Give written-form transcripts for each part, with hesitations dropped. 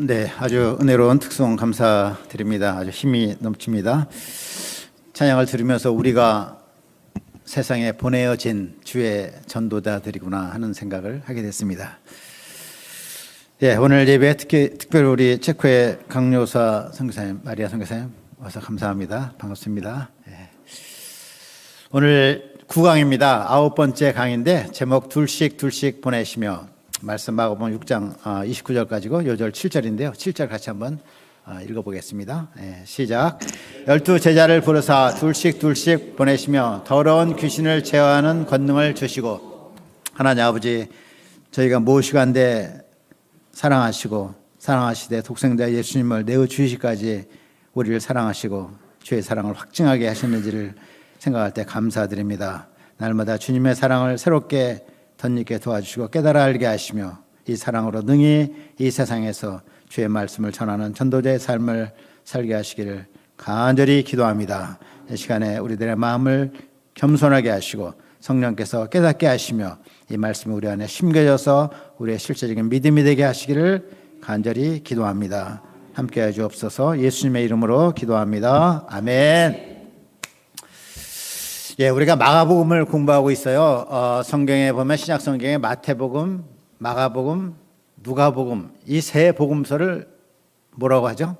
네, 아주 은혜로운 특송 감사드립니다. 아주 힘이 넘칩니다. 찬양을 들으면서 우리가 세상에 보내어진 주의 전도자들이구나 하는 생각을 하게 됐습니다. 예, 오늘 예배 특별히 우리 체코의 강요사 선교사님, 마리아 선교사님 와서 감사합니다. 반갑습니다. 예. 오늘 9강입니다. 9번째 강인데 제목 둘씩 보내시며 말씀 마가복음 6장 29절까지고 요절 7절인데요. 7절 같이 한번 읽어보겠습니다. 예, 시작. 12 제자를 부르사 둘씩 보내시며 더러운 귀신을 제어하는 권능을 주시고 하나님 아버지 저희가 무엇이간데 사랑하시되 독생자 예수님을 내어주시기까지 우리를 사랑하시고 주의 사랑을 확증하게 하셨는지를 생각할 때 감사드립니다. 날마다 주님의 사랑을 새롭게 덧입게 도와주시고 깨달아 알게 하시며 이 사랑으로 능히 이 세상에서 주의 말씀을 전하는 전도자의 삶을 살게 하시기를 간절히 기도합니다. 이 시간에 우리들의 마음을 겸손하게 하시고 성령께서 깨닫게 하시며 이 말씀이 우리 안에 심겨져서 우리의 실제적인 믿음이 되게 하시기를 간절히 기도합니다. 함께해 주옵소서. 예수님의 이름으로 기도합니다. 아멘. 예, 우리가 마가복음을 공부하고 있어요. 성경에 보면 신약 성경에 마태복음, 마가복음, 누가복음 이 세 복음서를 뭐라고 하죠?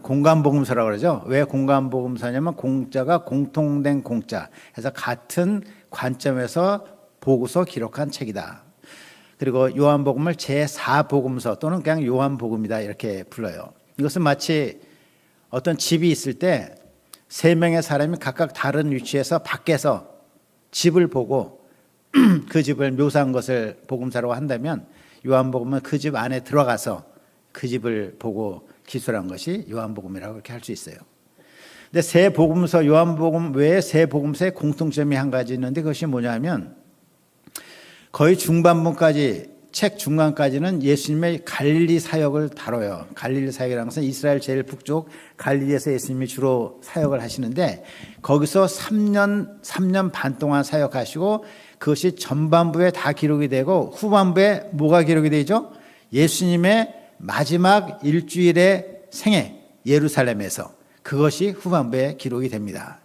공관복음서라고 그러죠. 왜 공관복음서냐면 공자가 공통된 공자 해서 같은 관점에서 보고서 기록한 책이다. 그리고 요한복음을 제4복음서 또는 그냥 요한복음이다 이렇게 불러요. 이것은 마치 어떤 집이 있을 때 세 명의 사람이 각각 다른 위치에서 밖에서 집을 보고 그 집을 묘사한 것을 복음서라고 한다면 요한복음은 그 집 안에 들어가서 그 집을 보고 기술한 것이 요한복음이라고 그렇게 할 수 있어요. 근데 세 복음서 요한복음 외에 세 복음서의 공통점이 한 가지 있는데 그것이 뭐냐면 거의 중반부까지 책 중간까지는 예수님의 갈릴리 사역을 다뤄요. 갈릴리 사역이라는 것은 이스라엘 제일 북쪽 갈릴리에서 예수님이 주로 사역을 하시는데 거기서 3년 반 동안 사역하시고 그것이 전반부에 다 기록이 되고 후반부에 뭐가 기록이 되죠? 예수님의 마지막 일주일의 생애 예루살렘에서 그것이 후반부에 기록이 됩니다.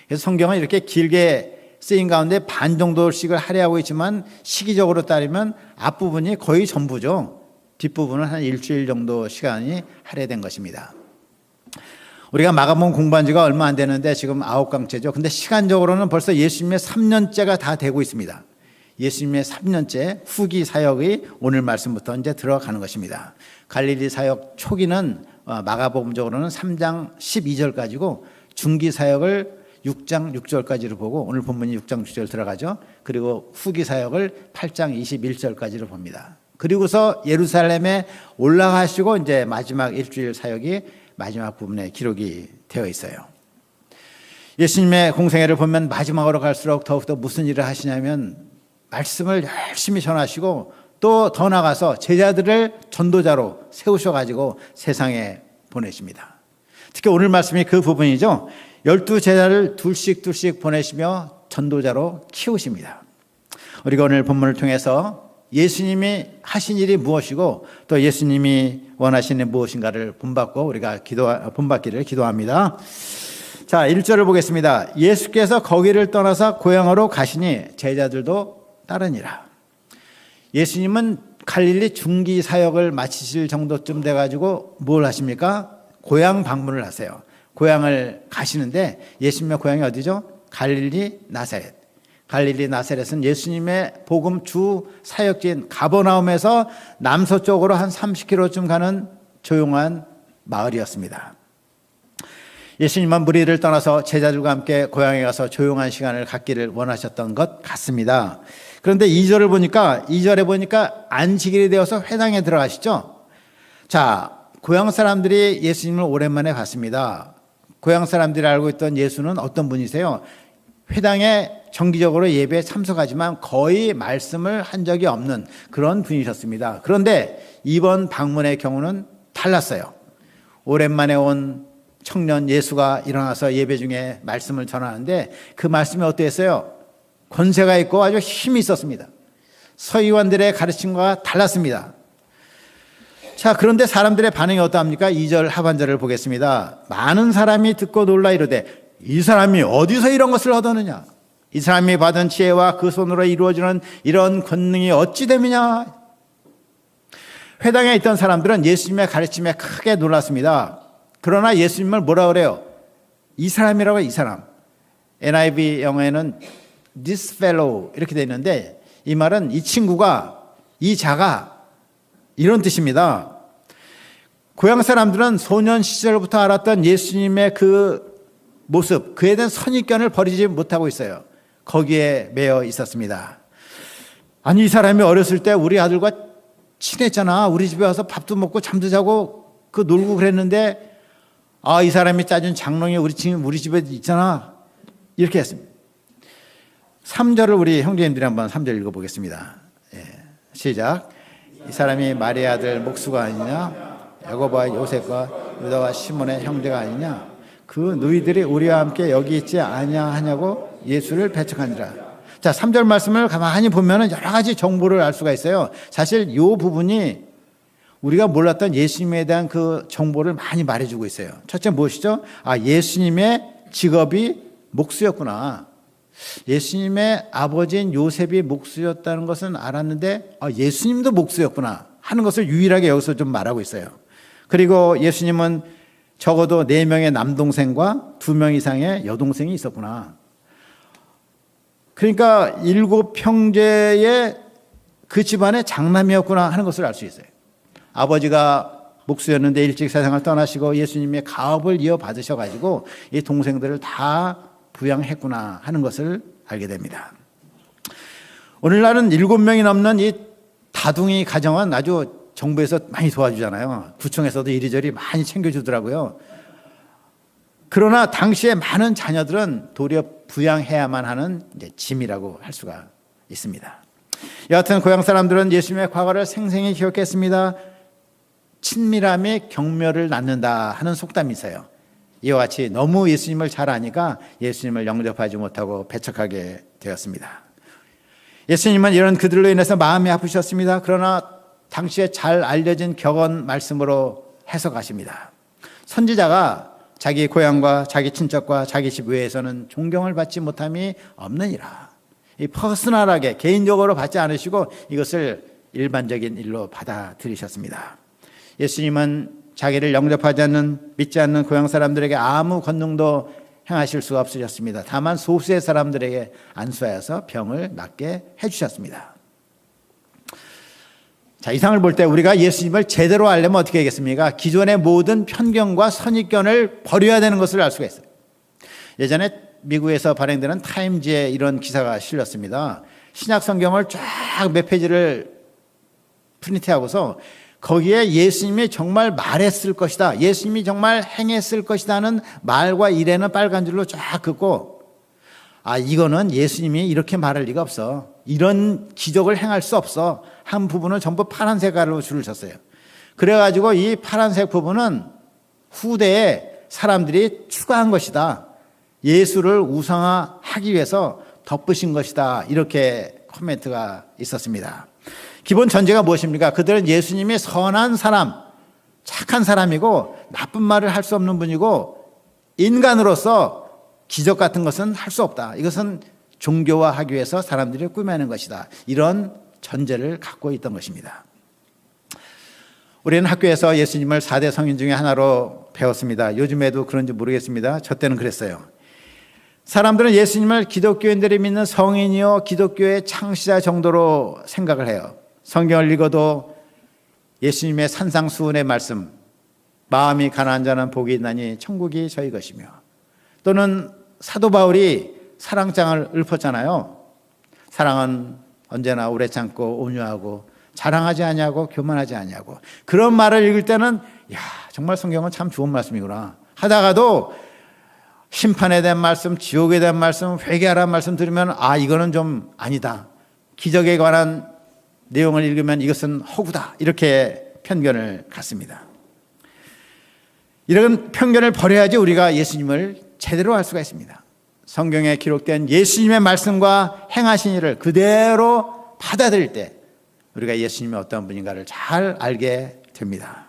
그래서 성경은 이렇게 길게 쓰인 가운데 반 정도씩을 할애하고 있지만 시기적으로 따르면 앞부분이 거의 전부죠. 뒷부분은 한 일주일 정도 시간이 할애된 것입니다. 우리가 마가복음 공부한 지가 얼마 안 되는데 지금 9강째죠. 근데 시간적으로는 벌써 예수님의 3년째가 다 되고 있습니다. 예수님의 3년째 후기 사역이 오늘 말씀부터 이제 들어가는 것입니다. 갈릴리 사역 초기는 마가복음적으로는 3장 12절까지고 중기 사역을 6장 6절까지를 보고 오늘 본문이 6장 6절 들어가죠. 그리고 후기 사역을 8장 21절까지를 봅니다. 그리고서 예루살렘에 올라가시고 이제 마지막 일주일 사역이 마지막 부분에 기록이 되어 있어요. 예수님의 공생애를 보면 마지막으로 갈수록 더욱더 무슨 일을 하시냐면 말씀을 열심히 전하시고 또 더 나가서 제자들을 전도자로 세우셔가지고 세상에 보내십니다. 특히 오늘 말씀이 그 부분이죠. 12 제자를 둘씩 보내시며 전도자로 키우십니다. 우리가 오늘 본문을 통해서 예수님이 하신 일이 무엇이고 또 예수님이 원하시는 무엇인가를 본받고 우리가 본받기를 기도합니다. 자, 1절을 보겠습니다. 예수께서 거기를 떠나서 고향으로 가시니 제자들도 따르니라. 예수님은 갈릴리 중기 사역을 마치실 정도쯤 돼가지고 뭘 하십니까? 고향 방문을 하세요. 고향을 가시는데 예수님의 고향이 어디죠? 갈릴리 나사렛. 갈릴리 나사렛은 예수님의 복음 주 사역지인 가버나움에서 남서쪽으로 한 30km쯤 가는 조용한 마을이었습니다. 예수님은 무리를 떠나서 제자들과 함께 고향에 가서 조용한 시간을 갖기를 원하셨던 것 같습니다. 그런데 2절에 보니까 안식일이 되어서 회당에 들어가시죠. 자, 고향 사람들이 예수님을 오랜만에 봤습니다. 고향 사람들이 알고 있던 예수는 어떤 분이세요? 회당에 정기적으로 예배에 참석하지만 거의 말씀을 한 적이 없는 그런 분이셨습니다. 그런데 이번 방문의 경우는 달랐어요. 오랜만에 온 청년 예수가 일어나서 예배 중에 말씀을 전하는데 그 말씀이 어땠어요? 권세가 있고 아주 힘이 있었습니다. 서기관들의 가르침과 달랐습니다. 자, 그런데 사람들의 반응이 어떠합니까? 2절 하반절을 보겠습니다. 많은 사람이 듣고 놀라 이르되 이 사람이 어디서 이런 것을 얻었느냐? 이 사람이 받은 지혜와 그 손으로 이루어지는 이런 권능이 어찌 됨이냐? 회당에 있던 사람들은 예수님의 가르침에 크게 놀랐습니다. 그러나 예수님을 뭐라 그래요? 이 사람이라고 해요, 이 사람. NIV 영어에는 this fellow 이렇게 되어 있는데 이 말은 이 친구가, 이 자가 이런 뜻입니다. 고향 사람들은 소년 시절부터 알았던 예수님의 그 모습, 그에 대한 선입견을 버리지 못하고 있어요. 거기에 매여 있었습니다. 아니, 이 사람이 어렸을 때 우리 아들과 친했잖아. 우리 집에 와서 밥도 먹고 잠도 자고 그 놀고 그랬는데 이 사람이 짜준 장롱이 우리 집에 있잖아. 이렇게 했습니다. 3절을 우리 형제님들이 한번 3절 읽어보겠습니다. 시작. 이 사람이 마리의 아들 목수가 아니냐? 야고보와 요셉과 유다와 시몬의 형제가 아니냐? 그 너희들이 우리와 함께 여기 있지 아니하냐고 예수를 배척하니라. 자, 3절 말씀을 가만히 보면 여러 가지 정보를 알 수가 있어요. 사실 이 부분이 우리가 몰랐던 예수님에 대한 그 정보를 많이 말해주고 있어요. 첫째 무엇이죠? 예수님의 직업이 목수였구나. 예수님의 아버지인 요셉이 목수였다는 것은 알았는데 예수님도 목수였구나 하는 것을 유일하게 여기서 좀 말하고 있어요. 그리고 예수님은 적어도 4명의 남동생과 2명 이상의 여동생이 있었구나. 그러니까 7형제의 그 집안의 장남이었구나 하는 것을 알 수 있어요. 아버지가 목수였는데 일찍 세상을 떠나시고 예수님의 가업을 이어받으셔가지고 이 동생들을 다 부양했구나 하는 것을 알게 됩니다. 오늘날은 7명이 넘는 이 다둥이 가정은 아주 정부에서 많이 도와주잖아요. 구청에서도 이리저리 많이 챙겨주더라고요. 그러나 당시에 많은 자녀들은 도리어 부양해야만 하는 짐이라고 할 수가 있습니다. 여하튼 고향 사람들은 예수님의 과거를 생생히 기억했습니다. 친밀함이 경멸을 낳는다 하는 속담이 있어요. 이와 같이 너무 예수님을 잘 아니까 예수님을 영접하지 못하고 배척하게 되었습니다. 예수님은 이런 그들로 인해서 마음이 아프셨습니다. 그러나 당시에 잘 알려진 격언 말씀으로 해석하십니다. 선지자가 자기 고향과 자기 친척과 자기 집 외에서는 존경을 받지 못함이 없느니라. 이 퍼스널하게 개인적으로 받지 않으시고 이것을 일반적인 일로 받아들이셨습니다. 예수님은 자기를 영접하지 않는, 믿지 않는 고향 사람들에게 아무 권능도 행하실 수가 없으셨습니다. 다만 소수의 사람들에게 안수하여서 병을 낫게 해주셨습니다. 자, 이상을 볼 때 우리가 예수님을 제대로 알려면 어떻게 하겠습니까? 기존의 모든 편견과 선입견을 버려야 되는 것을 알 수가 있어요. 예전에 미국에서 발행되는 타임즈에 이런 기사가 실렸습니다. 신약 성경을 쫙 몇 페이지를 프린트하고서 거기에 예수님이 정말 말했을 것이다, 예수님이 정말 행했을 것이다 하는 말과 일에는 빨간 줄로 쫙 긋고 이거는 예수님이 이렇게 말할 리가 없어, 이런 기적을 행할 수 없어 한 부분을 전부 파란색깔로 줄을 쳤어요. 그래가지고 이 파란색 부분은 후대에 사람들이 추가한 것이다, 예수를 우상화하기 위해서 덧붙인 것이다, 이렇게 코멘트가 있었습니다. 기본 전제가 무엇입니까? 그들은 예수님이 선한 사람, 착한 사람이고 나쁜 말을 할 수 없는 분이고 인간으로서 기적 같은 것은 할 수 없다, 이것은 종교화하기 위해서 사람들이 꾸며낸 것이다, 이런 전제를 갖고 있던 것입니다. 우리는 학교에서 예수님을 4대 성인 중에 하나로 배웠습니다. 요즘에도 그런지 모르겠습니다. 저 때는 그랬어요. 사람들은 예수님을 기독교인들이 믿는 성인이요 기독교의 창시자 정도로 생각을 해요. 성경을 읽어도 예수님의 산상수훈의 말씀, 마음이 가난한 자는 복이 있나니 천국이 저희 것이며, 또는 사도 바울이 사랑장을 읊었잖아요. 사랑은 언제나 오래 참고 온유하고 자랑하지 아니하고 교만하지 아니하고. 그런 말을 읽을 때는 정말 성경은 참 좋은 말씀이구나 하다가도 심판에 대한 말씀, 지옥에 대한 말씀, 회개하라는 말씀 들으면 이거는 좀 아니다, 기적에 관한 내용을 읽으면 이것은 허구다, 이렇게 편견을 갖습니다. 이런 편견을 버려야지 우리가 예수님을 제대로 알 수가 있습니다. 성경에 기록된 예수님의 말씀과 행하신 일을 그대로 받아들일 때 우리가 예수님이 어떤 분인가를 잘 알게 됩니다.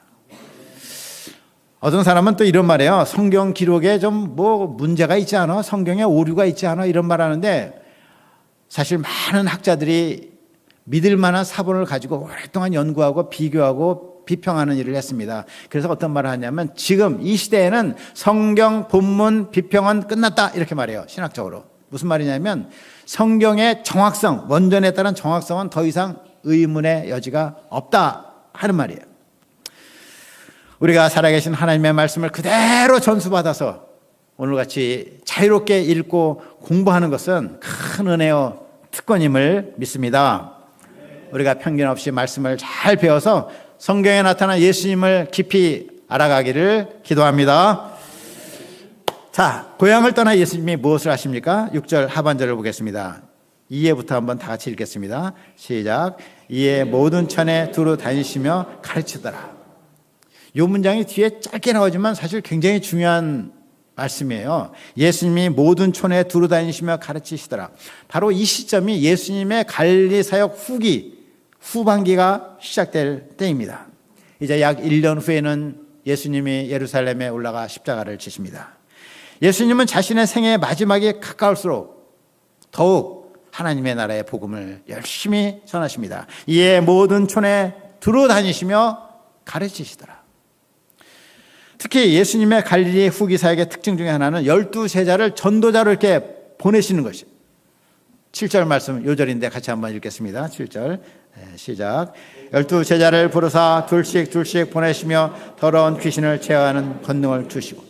어떤 사람은 또 이런 말이에요. 성경 기록에 좀 뭐 문제가 있지 않아? 성경에 오류가 있지 않아? 이런 말 하는데, 사실 많은 학자들이 믿을 만한 사본을 가지고 오랫동안 연구하고 비교하고 비평하는 일을 했습니다. 그래서 어떤 말을 하냐면, 지금 이 시대에는 성경 본문 비평은 끝났다, 이렇게 말해요. 신학적으로. 무슨 말이냐면, 성경의 정확성, 원전에 따른 정확성은 더 이상 의문의 여지가 없다 하는 말이에요. 우리가 살아계신 하나님의 말씀을 그대로 전수받아서 오늘같이 자유롭게 읽고 공부하는 것은 큰 은혜요 특권임을 믿습니다. 우리가 편견 없이 말씀을 잘 배워서 성경에 나타난 예수님을 깊이 알아가기를 기도합니다. 자, 고향을 떠나 예수님이 무엇을 하십니까? 6절 하반절을 보겠습니다. 2회부터 한번 다 같이 읽겠습니다. 시작. 이에 모든 천에 두루 다니시며 가르치더라. 이 문장이 뒤에 짧게 나오지만 사실 굉장히 중요한 말씀이에요. 예수님이 모든 촌에 두루 다니시며 가르치시더라. 바로 이 시점이 예수님의 갈릴리 사역 후반기가 시작될 때입니다. 이제 약 1년 후에는 예수님이 예루살렘에 올라가 십자가를 지십니다. 예수님은 자신의 생애의 마지막이 가까울수록 더욱 하나님의 나라의 복음을 열심히 전하십니다. 이에 모든 촌에 두루 다니시며 가르치시더라. 특히 예수님의 갈릴리 후기 사역의 특징 중에 하나는 12제자를 전도자로 이렇게 보내시는 것이에요. 7절 말씀 요절인데 같이 한번 읽겠습니다. 7절 시작. 12제자를 부르사 둘씩 보내시며 더러운 귀신을 제어하는 권능을 주시고.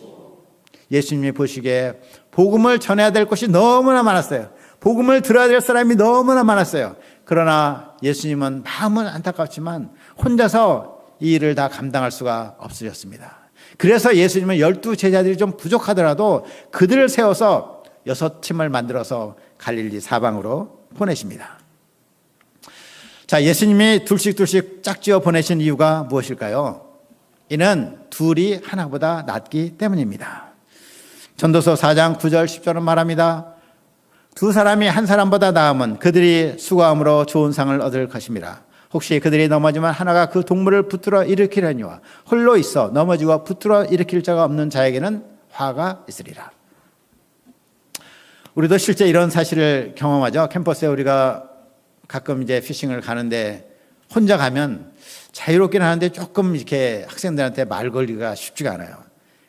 예수님이 보시기에 복음을 전해야 될 것이 너무나 많았어요. 복음을 들어야 될 사람이 너무나 많았어요. 그러나 예수님은 마음은 안타깝지만 혼자서 이 일을 다 감당할 수가 없으셨습니다. 그래서 예수님은 12제자들이 좀 부족하더라도 그들을 세워서 6팀을 만들어서 갈릴리 사방으로 보내십니다. 자, 예수님이 둘씩 짝지어 보내신 이유가 무엇일까요? 이는 둘이 하나보다 낫기 때문입니다. 전도서 4장 9절 10절은 말합니다. 두 사람이 한 사람보다 나으면 그들이 수고함으로 좋은 상을 얻을 것입니다. 혹시 그들이 넘어지면 하나가 그 동물을 붙들어 일으키려니와 홀로 있어 넘어지고 붙들어 일으킬 자가 없는 자에게는 화가 있으리라. 우리도 실제 이런 사실을 경험하죠. 캠퍼스에 우리가 가끔 이제 피싱을 가는데 혼자 가면 자유롭긴 하는데 조금 이렇게 학생들한테 말 걸기가 쉽지가 않아요.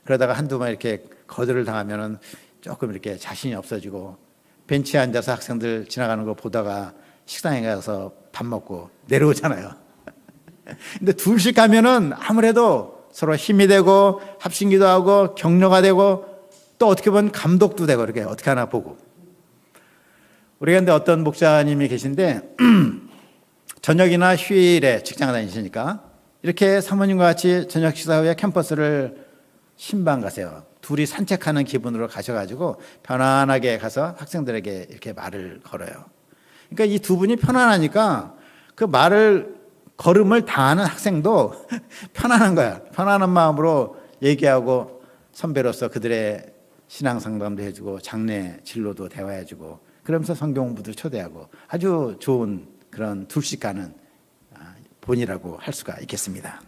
그러다가 한두 번 이렇게 거절을 당하면은 조금 이렇게 자신이 없어지고 벤치에 앉아서 학생들 지나가는 거 보다가 식당에 가서 밥 먹고 내려오잖아요. 근데 둘씩 가면은 아무래도 서로 힘이 되고 합심기도 하고 격려가 되고 또 어떻게 보면 감독도 되고 이렇게 어떻게 하나 보고. 우리가 근데 어떤 목사님이 계신데 저녁이나 휴일에 직장 다니시니까 이렇게 사모님과 같이 저녁 식사 후에 캠퍼스를 신방 가세요. 둘이 산책하는 기분으로 가셔가지고 편안하게 가서 학생들에게 이렇게 말을 걸어요. 그러니까 이 두 분이 편안하니까 그 걸음을 다하는 학생도 편안한 거야. 편안한 마음으로 얘기하고 선배로서 그들의 신앙 상담도 해주고 장례 진로도 대화해주고 그러면서 성경 공부도 초대하고 아주 좋은 그런 둘씩 가는 본이라고 할 수가 있겠습니다.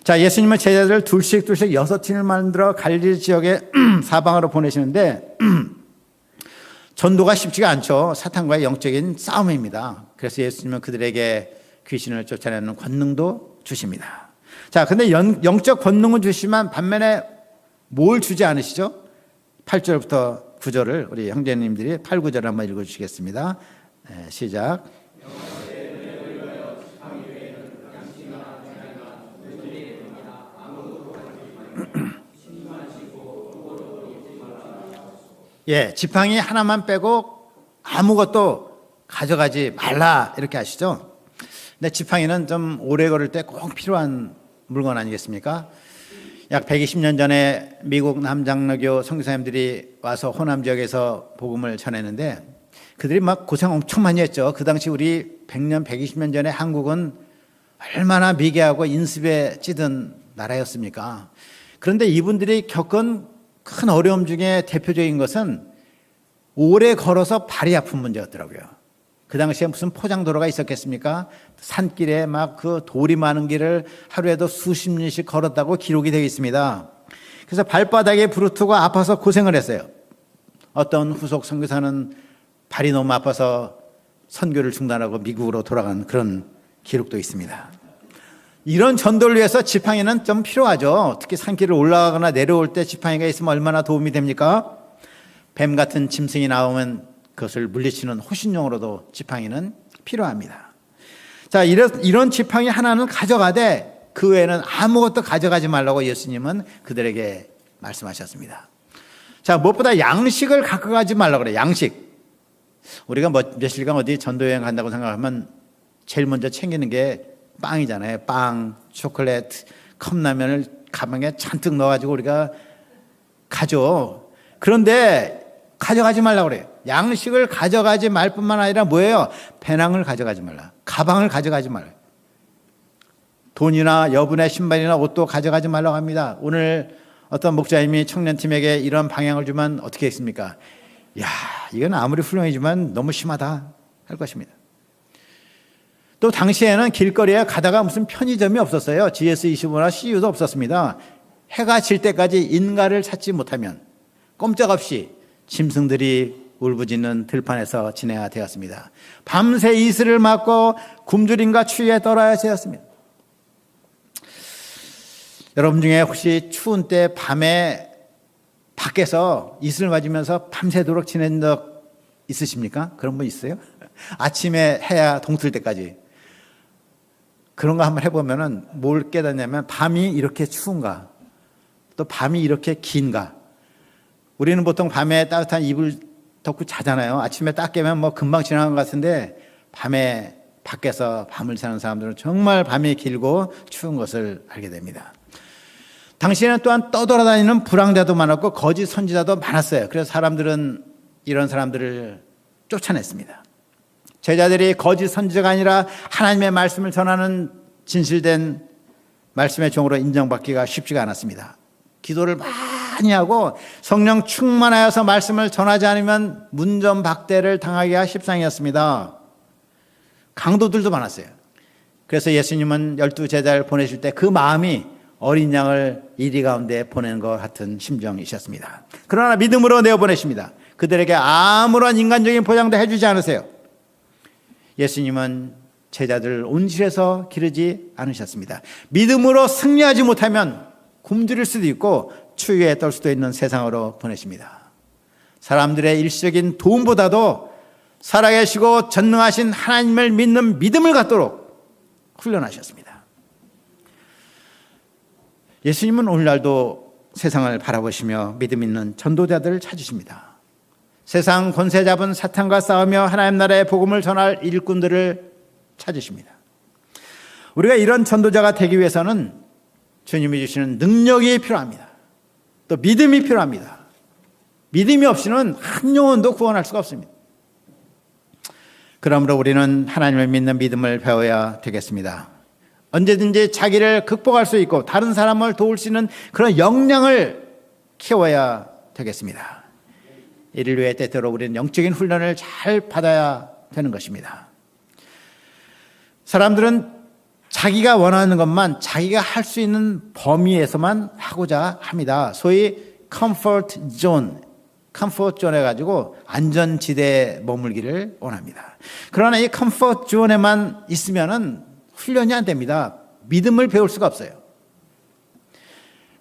자, 예수님은 제자들을 둘씩 6팀을 만들어 갈릴리 지역의 사방으로 보내시는데 전도가 쉽지가 않죠. 사탄과의 영적인 싸움입니다. 그래서 예수님은 그들에게 귀신을 쫓아내는 권능도 주십니다. 자, 근데 영적 권능은 주시지만 반면에 뭘 주지 않으시죠? 8절부터 9절을 우리 형제님들이 8, 9절 한번 읽어주시겠습니다. 시작. 예, 지팡이 하나만 빼고 아무것도 가져가지 말라 이렇게 하시죠. 근데 지팡이는 좀 오래 걸을 때 꼭 필요한 물건 아니겠습니까? 약 120년 전에 미국 남장로교 선교사님들이 와서 호남 지역에서 복음을 전했는데 그들이 막 고생 엄청 많이 했죠. 그 당시 우리 100년, 120년 전에 한국은 얼마나 미개하고 인습에 찌든 나라였습니까? 그런데 이분들이 겪은 큰 어려움 중에 대표적인 것은 오래 걸어서 발이 아픈 문제였더라고요. 그 당시에 무슨 포장도로가 있었겠습니까? 산길에 막 그 돌이 많은 길을 하루에도 수십 리씩 걸었다고 기록이 되어 있습니다. 그래서 발바닥에 부르트고 아파서 고생을 했어요. 어떤 후속 선교사는 발이 너무 아파서 선교를 중단하고 미국으로 돌아간 그런 기록도 있습니다. 이런 전도를 위해서 지팡이는 좀 필요하죠. 특히 산길을 올라가거나 내려올 때 지팡이가 있으면 얼마나 도움이 됩니까? 뱀 같은 짐승이 나오면 그것을 물리치는 호신용으로도 지팡이는 필요합니다. 자, 이런 지팡이 하나는 가져가되 그 외에는 아무것도 가져가지 말라고 예수님은 그들에게 말씀하셨습니다. 자, 무엇보다 양식을 갖고 가지 말라고 그래요. 양식. 우리가 며칠간 어디 전도여행 간다고 생각하면 제일 먼저 챙기는 게 빵이잖아요. 빵, 초콜릿, 컵라면을 가방에 잔뜩 넣어가지고 우리가 가죠. 그런데 가져가지 말라고 그래요. 양식을 가져가지 말 뿐만 아니라 뭐예요? 배낭을 가져가지 말라. 가방을 가져가지 말라. 돈이나 여분의 신발이나 옷도 가져가지 말라고 합니다. 오늘 어떤 목사님이 청년팀에게 이런 방향을 주면 어떻게 했습니까? 야, 이건 아무리 훌륭하지만 너무 심하다 할 것입니다. 또 당시에는 길거리에 가다가 무슨 편의점이 없었어요. GS25나 CU도 없었습니다. 해가 질 때까지 인가를 찾지 못하면 꼼짝없이 짐승들이 울부짖는 들판에서 지내야 되었습니다. 밤새 이슬을 맞고 굶주림과 추위에 떨어야 되었습니다. 여러분 중에 혹시 추운 때 밤에 밖에서 이슬을 맞으면서 밤새도록 지낸 적 있으십니까? 그런 분 있어요? 아침에 해야 동틀 때까지. 그런 거 한번 해보면은 뭘 깨닫냐면 밤이 이렇게 추운가, 또 밤이 이렇게 긴가. 우리는 보통 밤에 따뜻한 이불 덮고 자잖아요. 아침에 딱 깨면 뭐 금방 지나간 것 같은데 밤에 밖에서 밤을 새는 사람들은 정말 밤이 길고 추운 것을 알게 됩니다. 당시에는 또한 떠돌아다니는 불황자도 많았고 거짓 선지자도 많았어요. 그래서 사람들은 이런 사람들을 쫓아냈습니다. 제자들이 거짓 선지자가 아니라 하나님의 말씀을 전하는 진실된 말씀의 종으로 인정받기가 쉽지가 않았습니다. 기도를 많이 하고 성령 충만하여서 말씀을 전하지 않으면 문전박대를 당하기가 십상이었습니다. 강도들도 많았어요. 그래서 예수님은 12 제자를 보내실 때 그 마음이 어린 양을 이리 가운데 보내는 것 같은 심정이셨습니다. 그러나 믿음으로 내어보내십니다. 그들에게 아무런 인간적인 보장도 해주지 않으세요. 예수님은 제자들을 온실에서 기르지 않으셨습니다. 믿음으로 승리하지 못하면 굶주릴 수도 있고 추위에 떨 수도 있는 세상으로 보내십니다. 사람들의 일시적인 도움보다도 살아계시고 전능하신 하나님을 믿는 믿음을 갖도록 훈련하셨습니다. 예수님은 오늘날도 세상을 바라보시며 믿음 있는 전도자들을 찾으십니다. 세상 권세 잡은 사탄과 싸우며 하나님 나라의 복음을 전할 일꾼들을 찾으십니다. 우리가 이런 전도자가 되기 위해서는 주님이 주시는 능력이 필요합니다. 또 믿음이 필요합니다. 믿음이 없이는 한 영혼도 구원할 수가 없습니다. 그러므로 우리는 하나님을 믿는 믿음을 배워야 되겠습니다. 언제든지 자기를 극복할 수 있고 다른 사람을 도울 수 있는 그런 역량을 키워야 되겠습니다. 이를 위해 때때로 우리는 영적인 훈련을 잘 받아야 되는 것입니다. 사람들은 자기가 원하는 것만 자기가 할 수 있는 범위에서만 하고자 합니다. 소위 컴포트 존, 컴포트 존에 가지고 안전지대에 머물기를 원합니다. 그러나 이 컴포트 존에만 있으면은 훈련이 안 됩니다. 믿음을 배울 수가 없어요.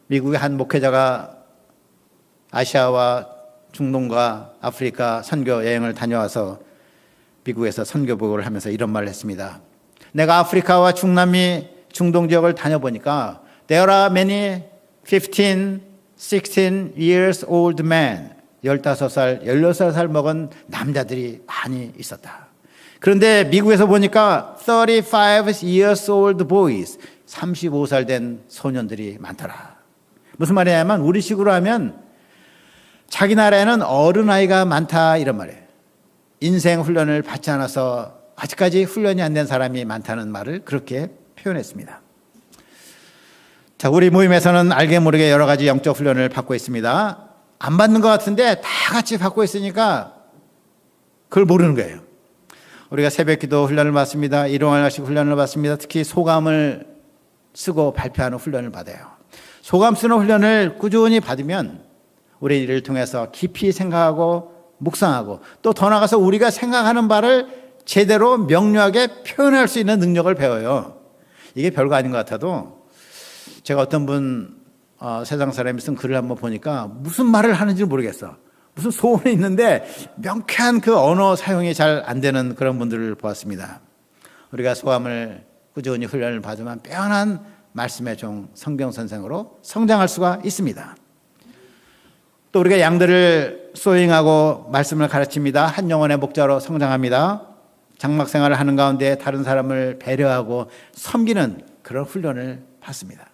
미국의 한 목회자가 아시아와 중동과 아프리카 선교 여행을 다녀와서 미국에서 선교 보고를 하면서 이런 말을 했습니다. 내가 아프리카와 중남미 중동 지역을 다녀보니까 There are many 15, 16 years old men 15살, 16살 먹은 남자들이 많이 있었다. 그런데 미국에서 보니까 35 years old boys 35살 된 소년들이 많더라. 무슨 말이냐면 우리식으로 하면 자기 나라에는 어른아이가 많다 이런 말이에요. 인생 훈련을 받지 않아서 아직까지 훈련이 안 된 사람이 많다는 말을 그렇게 표현했습니다. 자, 우리 모임에서는 알게 모르게 여러 가지 영적 훈련을 받고 있습니다. 안 받는 것 같은데 다 같이 받고 있으니까 그걸 모르는 거예요. 우리가 새벽기도 훈련을 받습니다. 일용할식 훈련을 받습니다. 특히 소감을 쓰고 발표하는 훈련을 받아요. 소감 쓰는 훈련을 꾸준히 받으면 우리 이를 통해서 깊이 생각하고 묵상하고 또 더 나아가서 우리가 생각하는 바를 제대로 명료하게 표현할 수 있는 능력을 배워요. 이게 별거 아닌 것 같아도 제가 어떤 분 세상 사람이 쓴 글을 한번 보니까 무슨 말을 하는지 모르겠어. 무슨 소원이 있는데 명쾌한 그 언어 사용이 잘 안 되는 그런 분들을 보았습니다. 우리가 소감을 꾸준히 훈련을 받으면 빼어난 말씀의 종 성경 선생으로 성장할 수가 있습니다. 또 우리가 양들을 소잉하고 말씀을 가르칩니다. 한 영혼의 목자로 성장합니다. 장막 생활을 하는 가운데 다른 사람을 배려하고 섬기는 그런 훈련을 받습니다.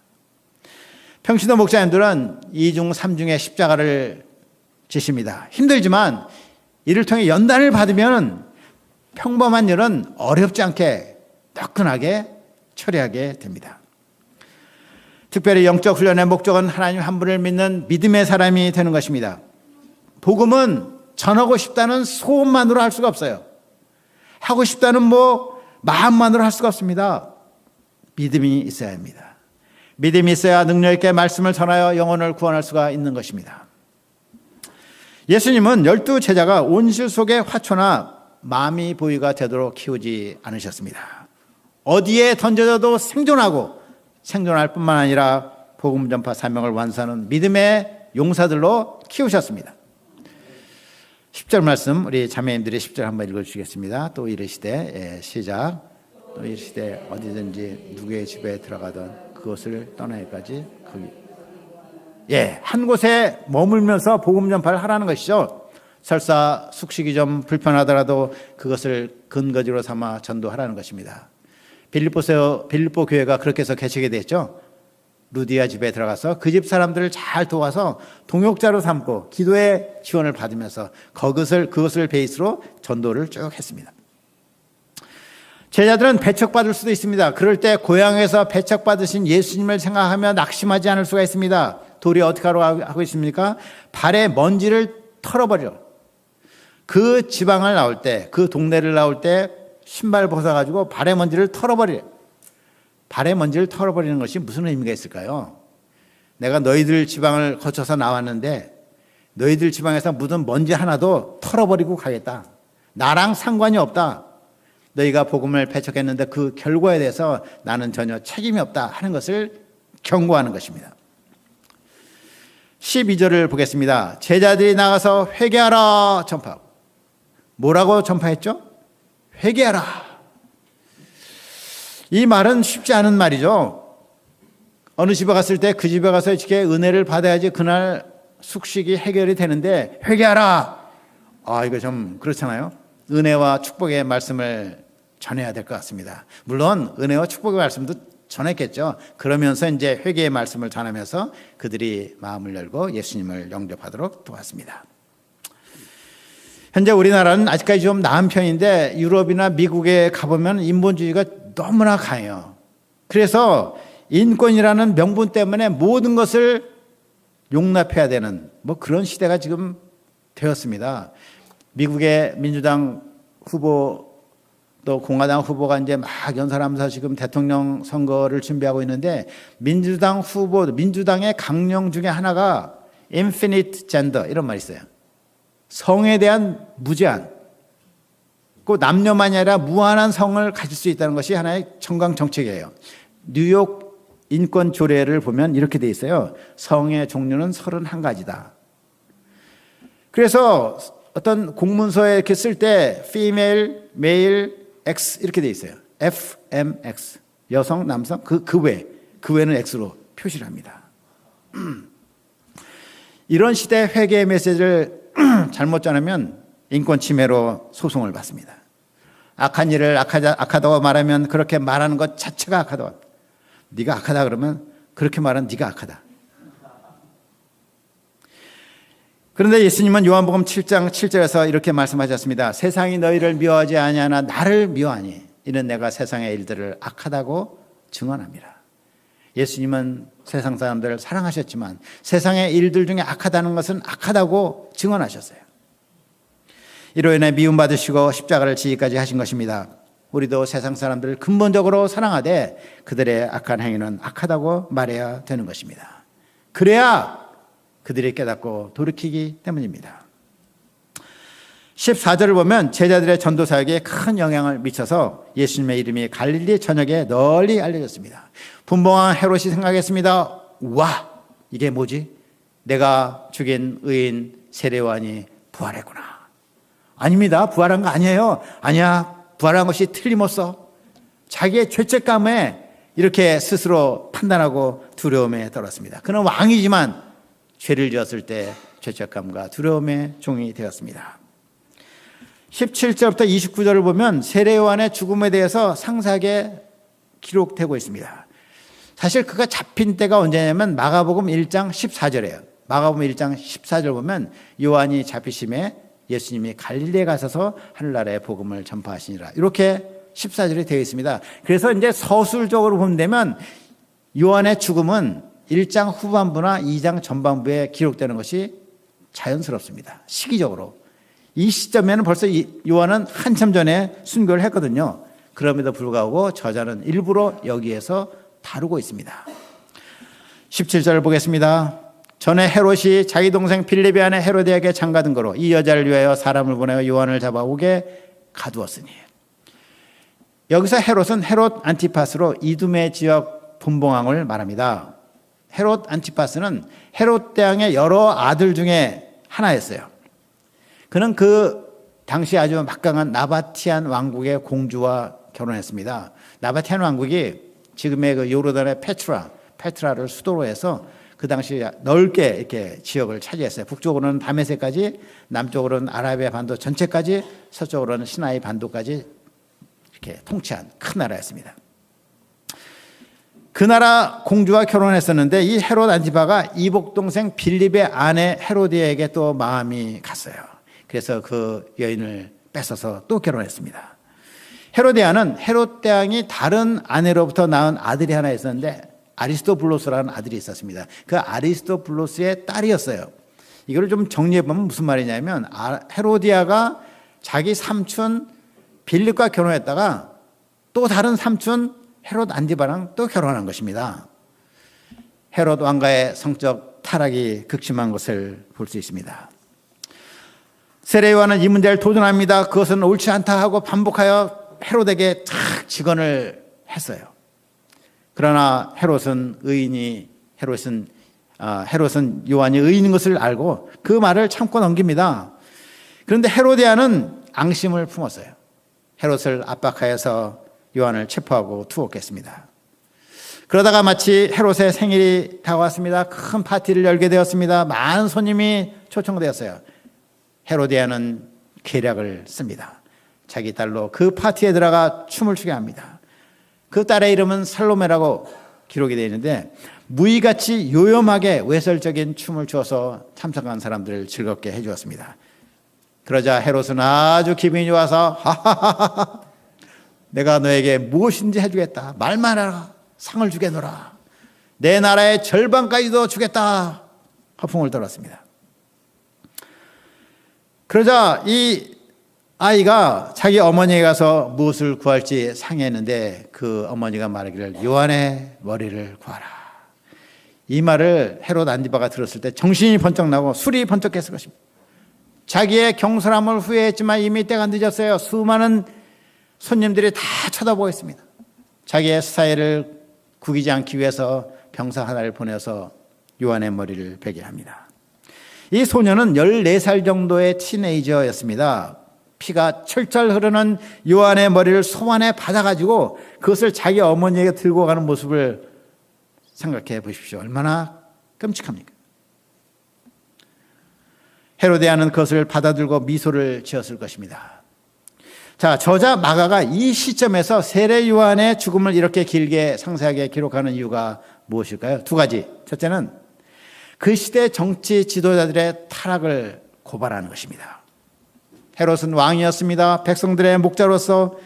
평신도 목사님들은 2중 3중의 십자가를 지십니다. 힘들지만 이를 통해 연단을 받으면 평범한 일은 어렵지 않게 따끈하게 처리하게 됩니다. 특별히 영적 훈련의 목적은 하나님 한 분을 믿는 믿음의 사람이 되는 것입니다. 복음은 전하고 싶다는 소원만으로 할 수가 없어요. 하고 싶다는 마음만으로 할 수가 없습니다. 믿음이 있어야 합니다. 믿음이 있어야 능력 있게 말씀을 전하여 영혼을 구원할 수가 있는 것입니다. 예수님은 12제자가 온실 속의 화초나 마미 보이가 되도록 키우지 않으셨습니다. 어디에 던져져도 생존할 뿐만 아니라 복음 전파 사명을 완수하는 믿음의 용사들로 키우셨습니다. 10절 말씀 우리 자매님들이 10절 한번 읽어주시겠습니다. 또 이르시되 시작. 또 이르시되 어디든지 누구의 집에 들어가든 그것을 떠나기까지 한 곳에 머물면서 복음 전파를 하라는 것이죠. 설사 숙식이 좀 불편하더라도 그것을 근거지로 삼아 전도하라는 것입니다. 빌립보 교회가 그렇게 해서 개척이 됐죠. 루디아 집에 들어가서 그 집 사람들을 잘 도와서 동역자로 삼고 기도의 지원을 받으면서 그것을 베이스로 전도를 쭉 했습니다. 제자들은 배척받을 수도 있습니다. 그럴 때 고향에서 배척받으신 예수님을 생각하며 낙심하지 않을 수가 있습니다. 도리 어떻게 하고 있습니까? 발에 먼지를 털어버려. 그 지방을 나올 때, 그 동네를 나올 때 신발 벗어가지고 발에 먼지를 털어버려. 발에 먼지를 털어버리는 것이 무슨 의미가 있을까요? 내가 너희들 지방을 거쳐서 나왔는데 너희들 지방에서 묻은 먼지 하나도 털어버리고 가겠다. 나랑 상관이 없다. 너희가 복음을 배척했는데 그 결과에 대해서 나는 전혀 책임이 없다 하는 것을 경고하는 것입니다. 12절을 보겠습니다. 제자들이 나가서 회개하라 전파하고. 뭐라고 전파했죠? 회개하라. 이 말은 쉽지 않은 말이죠. 어느 집에 갔을 때 그 집에 가서 이렇게 은혜를 받아야지 그날 숙식이 해결이 되는데 회개하라. 이거 좀 그렇잖아요. 은혜와 축복의 말씀을 전해야 될 것 같습니다. 물론 은혜와 축복의 말씀도 전했겠죠. 그러면서 이제 회개의 말씀을 전하면서 그들이 마음을 열고 예수님을 영접하도록 도왔습니다. 현재 우리나라는 아직까지 좀 나은 편인데 유럽이나 미국에 가보면 인본주의가 너무나 강해요. 그래서 인권이라는 명분 때문에 모든 것을 용납해야 되는 그런 시대가 지금 되었습니다. 미국의 민주당 후보 또 공화당 후보가 이제 막 연설하면서 지금 대통령 선거를 준비하고 있는데 민주당의 강령 중에 하나가 infinite gender 이런 말이 있어요. 성에 대한 무제한, 그 남녀만이 아니라 무한한 성을 가질 수 있다는 것이 하나의 정강 정책이에요. 뉴욕 인권 조례를 보면 이렇게 돼 있어요. 성의 종류는 31가지다. 그래서 어떤 공문서에 이렇게 쓸 때 female, male, X 이렇게 돼 있어요. FMX 여성, 남성 그 외는 X로 표시를 합니다. 이런 시대 회개의 메시지를 잘못 전하면 인권 침해로 소송을 받습니다. 악한 일을 악하다고 말하면 그렇게 말하는 것 자체가 악하다. 네가 악하다 그러면 그렇게 말하면 네가 악하다. 그런데 예수님은 요한복음 7장 7절에서 이렇게 말씀하셨습니다. 세상이 너희를 미워하지 아니하나 나를 미워하니 이는 내가 세상의 일들을 악하다고 증언합니다. 예수님은 세상 사람들을 사랑하셨지만 세상의 일들 중에 악하다는 것은 악하다고 증언하셨어요. 이로 인해 미움받으시고 십자가를 지기까지 하신 것입니다. 우리도 세상 사람들을 근본적으로 사랑하되 그들의 악한 행위는 악하다고 말해야 되는 것입니다. 그래야 그들이 깨닫고 돌이키기 때문입니다. 14절을 보면 제자들의 전도 사역에 큰 영향을 미쳐서 예수님의 이름이 갈릴리 전역에 널리 알려졌습니다. 분봉왕 헤롯이 생각했습니다. 와, 이게 뭐지? 내가 죽인 의인 세례요한이 부활했구나. 아닙니다. 부활한 거 아니에요. 아니야. 부활한 것이 틀림없어. 자기의 죄책감에 이렇게 스스로 판단하고 두려움에 떨었습니다. 그는 왕이지만 죄를 지었을 때 죄책감과 두려움의 종이 되었습니다. 17절부터 29절을 보면 세례요한의 죽음에 대해서 상세하게 기록되고 있습니다. 사실 그가 잡힌 때가 언제냐면 마가복음 1장 14절이에요. 마가복음 1장 14절 보면 요한이 잡히심에 예수님이 갈릴리에 가셔서 하늘나라의 복음을 전파하시니라. 이렇게 14절이 되어 있습니다. 그래서 이제 서술적으로 보면 되면 요한의 죽음은 1장 후반부나 2장 전반부에 기록되는 것이 자연스럽습니다. 시기적으로. 이 시점에는 벌써 요한은 한참 전에 순교를 했거든요. 그럼에도 불구하고 저자는 일부러 여기에서 다루고 있습니다. 17절을 보겠습니다. 전에 헤롯이 자기 동생 빌립이 아내 헤로디아에게 장가든 거로 이 여자를 위하여 사람을 보내어 요한을 잡아오게 가두었으니. 여기서 헤롯은 헤롯 안티파스로 이두메 지역 분봉왕을 말합니다. 헤롯 안티파스는 헤롯 대왕의 여러 아들 중에 하나였어요. 그는 그 당시 아주 막강한 나바티안 왕국의 공주와 결혼했습니다. 나바티안 왕국이 지금의 그 요르단의 페트라를 수도로 해서 그 당시 넓게 이렇게 지역을 차지했어요. 북쪽으로는 다메섹까지, 남쪽으로는 아라비아 반도 전체까지, 서쪽으로는 시나이 반도까지 이렇게 통치한 큰 나라였습니다. 그 나라 공주와 결혼했었는데 이 헤롯 안티파가 이복 동생 빌립의 아내 헤로디아에게 또 마음이 갔어요. 그래서 그 여인을 뺏어서 또 결혼했습니다. 헤로디아는 헤롯 대왕이 다른 아내로부터 낳은 아들이 하나 있었는데 아리스토블로스라는 아들이 있었습니다. 그 아리스토블로스의 딸이었어요. 이걸 좀 정리해보면 무슨 말이냐면 헤로디아가 자기 삼촌 빌립과 결혼했다가 또 다른 삼촌 헤롯 안티파랑 또 결혼한 것입니다. 헤롯 왕가의 성적 타락이 극심한 것을 볼 수 있습니다. 세례요한은 이 문제를 도전합니다. 그것은 옳지 않다 하고 반복하여 헤롯에게 탁 직언을 했어요. 그러나 헤롯은 요한이 의인인 것을 알고 그 말을 참고 넘깁니다. 그런데 헤로디아는 앙심을 품었어요. 헤롯을 압박하여서 요한을 체포하고 투옥했습니다. 그러다가 마치 헤롯의 생일이 다가왔습니다. 큰 파티를 열게 되었습니다. 많은 손님이 초청되었어요. 헤로디아는 계략을 씁니다. 자기 딸로 그 파티에 들어가 춤을 추게 합니다. 그 딸의 이름은 살로메라고 기록이 되어 있는데 무의같이 요염하게 외설적인 춤을 추어서 참석한 사람들을 즐겁게 해주었습니다. 그러자 헤롯은 아주 기분이 좋아서 하하하하 내가 너에게 무엇인지 해주겠다. 말만 해라. 상을 주겠노라. 내 나라의 절반까지도 주겠다. 허풍을 떨었습니다. 그러자 이 아이가 자기 어머니에 가서 무엇을 구할지 상의했는데 그 어머니가 말하기를 요한의 머리를 구하라. 이 말을 헤롯 안티파가 들었을 때 정신이 번쩍 나고 술이 번쩍했을 것입니다. 자기의 경솔함을 후회했지만 이미 때가 늦었어요. 수많은 손님들이 다 쳐다보고 있습니다. 자기의 스타일을 구기지 않기 위해서 병사 하나를 보내서 요한의 머리를 베게 합니다. 이 소녀는 14살 정도의 티네이저였습니다. 피가 철철 흐르는 요한의 머리를 손안에 받아가지고 그것을 자기 어머니에게 들고 가는 모습을 생각해 보십시오. 얼마나 끔찍합니까? 헤로디아는 그것을 받아들고 미소를 지었을 것입니다. 자, 저자 마가가 이 시점에서 세례 요한의 죽음을 이렇게 길게 상세하게 기록하는 이유가 무엇일까요? 두 가지. 첫째는 그 시대 정치 지도자들의 타락을 고발하는 것입니다. 헤롯은 왕이었습니다. 백성들의 목자로서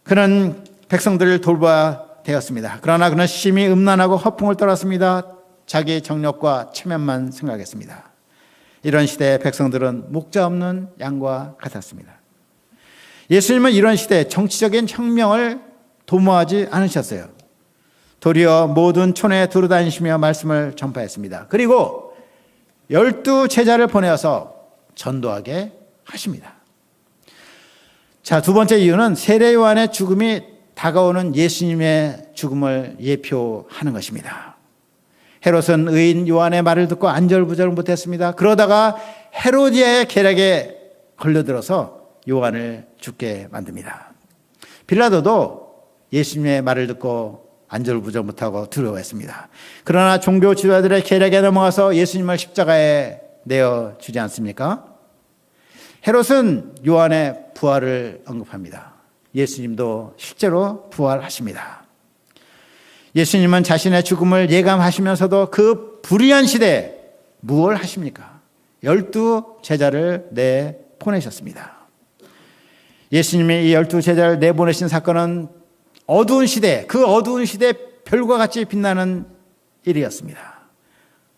그는 백성들을 돌봐야 되었습니다. 그러나 그는 심히 음란하고 허풍을 떨었습니다. 자기 정력과 체면만 생각했습니다. 이런 시대의 백성들은 목자 없는 양과 같았습니다. 예수님은 이런 시대에 정치적인 혁명을 도모하지 않으셨어요. 도리어 모든 촌에 두루다니시며 말씀을 전파했습니다. 그리고 12 제자를 보내어서 전도하게 하십니다. 자, 두 번째 이유는 세례 요한의 죽음이 다가오는 예수님의 죽음을 예표하는 것입니다. 헤롯은 의인 요한의 말을 듣고 안절부절 못했습니다. 그러다가 헤로디아의 계략에 걸려들어서 요한을 죽게 만듭니다. 빌라도도 예수님의 말을 듣고 안절부절 못하고 두려워했습니다. 그러나 종교 지도자들의 계략에 넘어가서 예수님을 십자가에 내어주지 않습니까? 헤롯은 요한의 부활을 언급합니다. 예수님도 실제로 부활하십니다. 예수님은 자신의 죽음을 예감하시면서도 그 불의한 시대에 무엇을 하십니까? 12 제자를 내보내셨습니다. 예수님이 이 12 제자를 내보내신 사건은 어두운 시대, 그 어두운 시대에 별과 같이 빛나는 일이었습니다.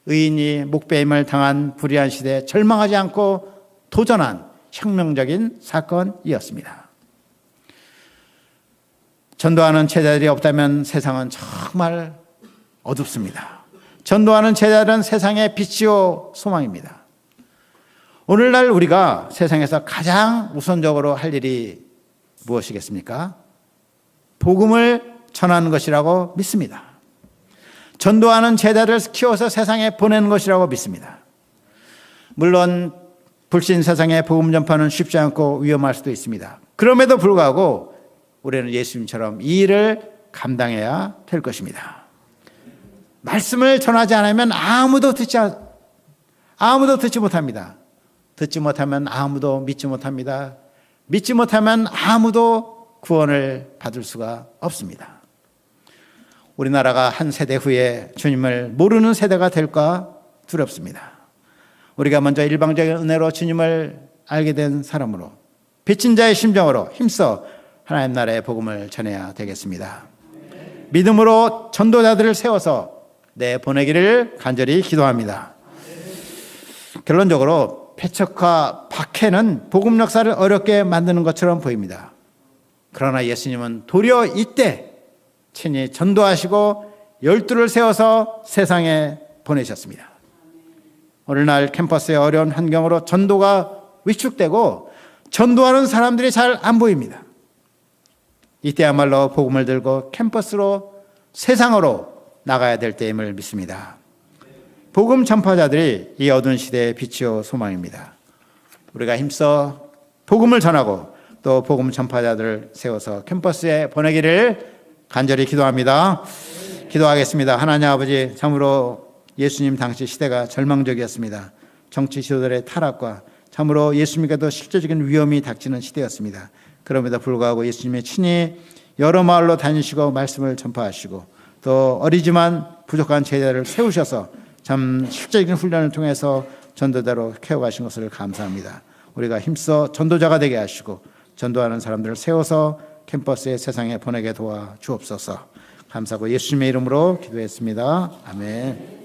의인이 목배임을 당한 불의한 시대에 절망하지 않고 도전한 혁명적인 사건이었습니다. 전도하는 제자들이 없다면 세상은 정말 어둡습니다. 전도하는 제자들은 세상의 빛이요 소망입니다. 오늘날 우리가 세상에서 가장 우선적으로 할 일이 무엇이겠습니까? 복음을 전하는 것이라고 믿습니다. 전도하는 제자를 키워서 세상에 보내는 것이라고 믿습니다. 물론 불신 세상에 복음 전파는 쉽지 않고 위험할 수도 있습니다. 그럼에도 불구하고 우리는 예수님처럼 이 일을 감당해야 될 것입니다. 말씀을 전하지 않으면 아무도 듣지 못합니다. 듣지 못하면 아무도 믿지 못합니다. 믿지 못하면 아무도 구원을 받을 수가 없습니다. 우리나라가 한 세대 후에 주님을 모르는 세대가 될까 두렵습니다. 우리가 먼저 일방적인 은혜로 주님을 알게 된 사람으로 빚진 자의 심정으로 힘써 하나님 나라의 복음을 전해야 되겠습니다. 믿음으로 전도자들을 세워서 내보내기를 간절히 기도합니다. 결론적으로 패척과 박해는 복음 역사를 어렵게 만드는 것처럼 보입니다. 그러나 예수님은 도리어 이때 친히 전도하시고 12를 세워서 세상에 보내셨습니다. 오늘날 캠퍼스의 어려운 환경으로 전도가 위축되고 전도하는 사람들이 잘 안 보입니다. 이때야말로 복음을 들고 캠퍼스로 세상으로 나가야 될 때임을 믿습니다. 복음 전파자들이 이 어두운 시대의 빛이요 소망입니다. 우리가 힘써 복음을 전하고 또 복음 전파자들을 세워서 캠퍼스에 보내기를 간절히 기도합니다. 기도하겠습니다. 하나님 아버지, 참으로 예수님 당시 시대가 절망적이었습니다. 정치 지도자들의 타락과 참으로 예수님께도 실제적인 위험이 닥치는 시대였습니다. 그럼에도 불구하고 예수님이 친히 여러 마을로 다니시고 말씀을 전파하시고 또 어리지만 부족한 제자를 세우셔서 참 실제적인 훈련을 통해서 전도자로 키워가신 것을 감사합니다. 우리가 힘써 전도자가 되게 하시고 전도하는 사람들을 세워서 캠퍼스의 세상에 보내게 도와 주옵소서. 감사하고 예수님의 이름으로 기도했습니다. 아멘.